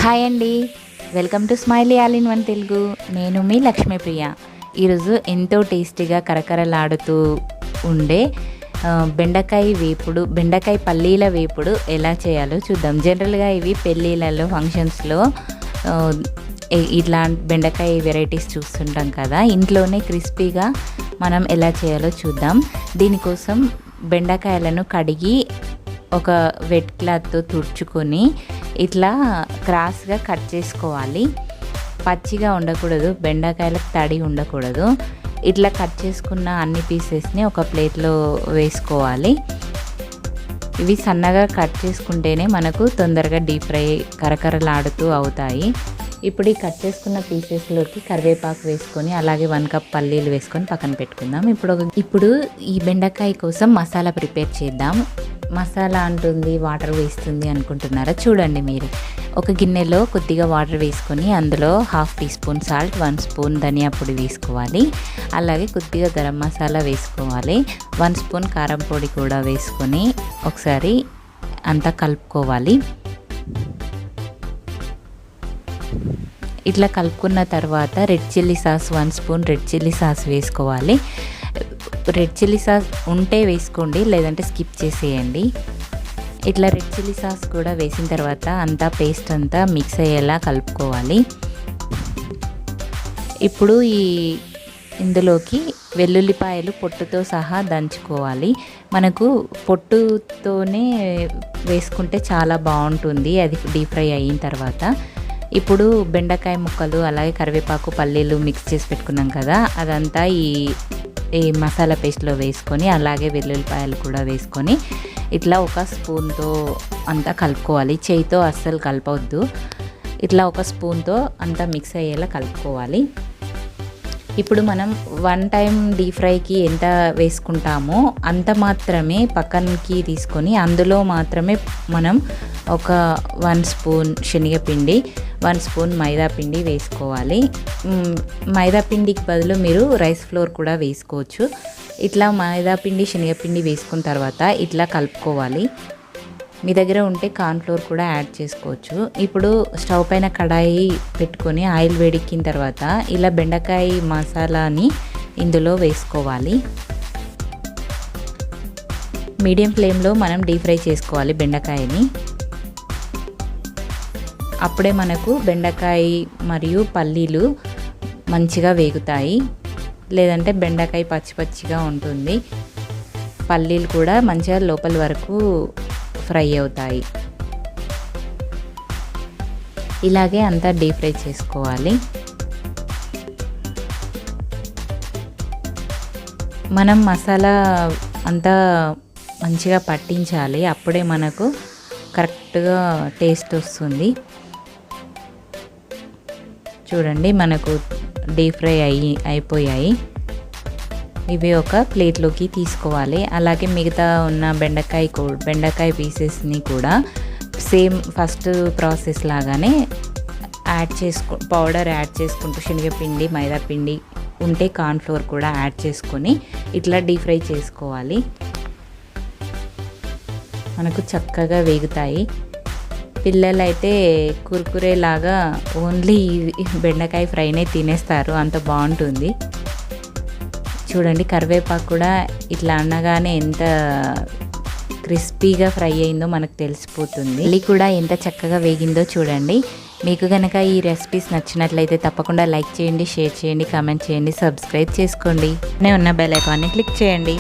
Hi అండి, welcome to smiley all in one Telugu. నేను మీ లక్ష్మీప్రియ. ఈరోజు ఎంతో టేస్టీగా కరకరలాడుతూ ఉండే బెండకాయ పల్లీల వేపుడు ఎలా చేయాలో చూద్దాం. జనరల్గా ఇవి పెళ్ళిళ్ళలో ఫంక్షన్స్లో ఇట్లా బెండకాయ వెరైటీస్ చూస్తుంటాం కదా. ఇంట్లోనే క్రిస్పీగా మనం ఎలా చేయాలో చూద్దాం. దీనికోసం బెండకాయలను కడిగి ఒక వెట్ క్లాత్తో తుడుచుకొని ఇట్లా క్రాస్గా కట్ చేసుకోవాలి. పచ్చిగా ఉండకూడదు, బెండకాయలకు తడి ఉండకూడదు. ఇట్లా కట్ చేసుకున్న అన్ని పీసెస్ని ఒక ప్లేట్లో వేసుకోవాలి. ఇవి సన్నగా కట్ చేసుకుంటేనే మనకు తొందరగా డీప్ ఫ్రై కరకరలాడుతూ అవుతాయి. ఇప్పుడు ఈ కట్ చేసుకున్న పీసెస్లోకి కరివేపాకు వేసుకొని అలాగే 1 కప్ పల్లీలు వేసుకొని పక్కన పెట్టుకుందాం. ఇప్పుడు ఈ బెండకాయ కోసం మసాలా ప్రిపేర్ చేద్దాం. మసాలా అంటుంది వాటర్ వేస్తుంది అనుకుంటున్నారా? చూడండి, మీరు ఒక గిన్నెలో కొద్దిగా వాటర్ వేసుకొని అందులో 1/2 టీ స్పూన్ సాల్ట్, 1 స్పూన్ ధనియా పొడి వేసుకోవాలి. అలాగే కొద్దిగా గరం మసాలా వేసుకోవాలి. 1 స్పూన్ కారం పొడి కూడా వేసుకొని ఒకసారి అంతా కలుపుకోవాలి. ఇట్లా కలుపుకున్న తర్వాత red chilli sauce 1 spoon red chilli sauce వేసుకోవాలి. రెడ్ చిల్లీ సాస్ ఉంటే వేసుకోండి, లేదంటే స్కిప్ చేసేయండి. ఇట్లా రెడ్ చిల్లీ సాస్ కూడా వేసిన తర్వాత అంతా పేస్ట్ అంతా మిక్స్ అయ్యేలా కలుపుకోవాలి. ఇప్పుడు ఇందులోకి వెల్లుల్లిపాయలు పొట్టుతో సహా దంచుకోవాలి. మనకు పొట్టుతోనే వేసుకుంటే చాలా బాగుంటుంది అది డీప్ ఫ్రై అయిన తర్వాత. ఇప్పుడు బెండకాయ ముక్కలు అలాగే కరివేపాకు పల్లీలు మిక్స్ చేసి పెట్టుకున్నాం కదా, అదంతా ఈ మసాలా పేస్ట్లో వేసుకొని అలాగే వెల్లుల్లిపాయలు కూడా వేసుకొని ఇట్లా ఒక స్పూన్తో అంతా కలుపుకోవాలి. చేయితో అస్సలు కలపవద్దు. ఇట్లా ఒక స్పూన్తో అంతా మిక్స్ అయ్యేలా కలుపుకోవాలి. ఇప్పుడు మనం 1 టైం డీప్ ఫ్రైకి ఎంత వేసుకుంటామో అంత మాత్రమే పక్కనకి తీసుకొని అందులో మాత్రమే మనం ఒక 1 స్పూన్ శనగపిండి, 1 స్పూన్ మైదా పిండి వేసుకోవాలి. మైదా పిండికి బదులు మీరు రైస్ ఫ్లోర్ కూడా వేసుకోవచ్చు. ఇట్లా మైదా పిండి శనగపిండి వేసుకున్న తర్వాత ఇట్లా కలుపుకోవాలి. మీ దగ్గర ఉంటే కార్న్ఫ్లోర్ కూడా యాడ్ చేసుకోవచ్చు. ఇప్పుడు స్టవ్ పైన కడాయి పెట్టుకొని ఆయిల్ వేడెక్కిన తర్వాత ఇలా బెండకాయ మసాలాని ఇందులో వేసుకోవాలి. మీడియం ఫ్లేమ్లో మనం డీప్ ఫ్రై చేసుకోవాలి బెండకాయని. అప్పుడే మనకు బెండకాయ మరియు పల్లీలు మంచిగా వేగుతాయి. లేదంటే బెండకాయ పచ్చిగా ఉంటుంది. పల్లీలు కూడా మంచిగా లోపల వరకు ఫ్రై అవుతాయి. ఇలాగే అంతా డీప్ ఫ్రై చేసుకోవాలి. మనం మసాలా అంతా మంచిగా పట్టించాలి. అప్పుడే మనకు కరెక్ట్గా టేస్ట్ వస్తుంది. చూడండి, మనకు డీప్ ఫ్రై అయిపోయాయి. ఇవి ఒక ప్లేట్లోకి తీసుకోవాలి. అలాగే మిగతా ఉన్న బెండకాయ పీసెస్ని కూడా సేమ్ ఫస్ట్ ప్రాసెస్ లాగానే పౌడర్ యాడ్ చేసుకుంటూ శనగపిండి, మైదా పిండి ఉంటే కార్న్ఫ్లోర్ కూడా యాడ్ చేసుకొని ఇట్లా డీప్ ఫ్రై చేసుకోవాలి. మనకు చక్కగా వేగుతాయి. పిల్లలైతే కుర్కురే లాగా ఓన్లీ బెండకాయ ఫ్రైనే తినేస్తారు, అంత బాగుంటుంది. చూడండి, కరివేపాకు కూడా ఇట్లా అనగానే ఎంత క్రిస్పీగా ఫ్రై అయిందో మనకు తెలిసిపోతుంది. ఇది కూడా ఎంత చక్కగా వేగిందో చూడండి. మీకు కనుక ఈ రెసిపీస్ నచ్చినట్లయితే తప్పకుండా లైక్ చేయండి, షేర్ చేయండి, కామెంట్ చేయండి, సబ్స్క్రైబ్ చేసుకోండి. ఉన్న బెల్ ఐకాన్ని క్లిక్ చేయండి.